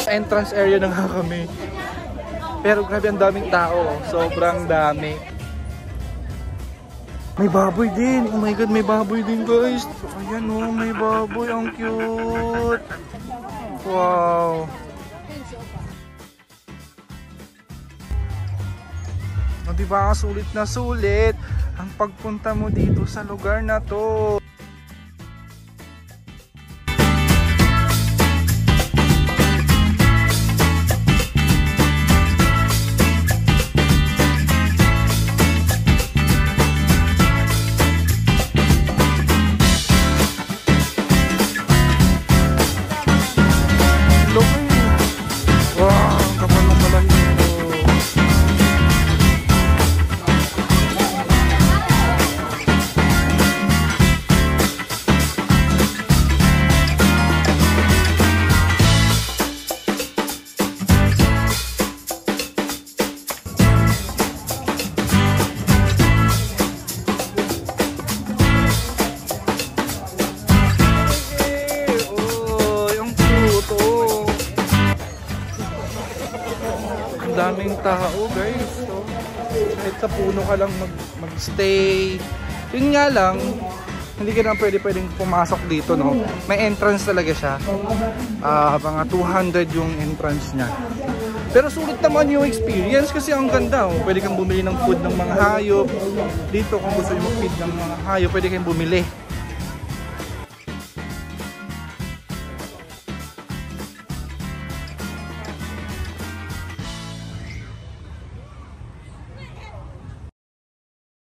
Entrance area na nga kami. Pero grabe ang daming tao. Sobrang dami. May baboy din. Oh my god, may baboy din guys. Ayan oh, may baboy. Ang cute. Wow. O diba, sulit na sulit ang pagpunta mo dito sa lugar na to. Daming tao guys, so, kahit sa puno ka lang magstay. Yun nga lang, hindi ka na pwedeng pumasok dito, no? May entrance talaga siya. Mga 200 yung entrance niya. Pero sulit naman yung experience kasi ang ganda, oh. Pwede kang bumili ng food ng mga hayop. Dito kung gusto nyo mag-feed ng mga hayop, pwede kang bumili.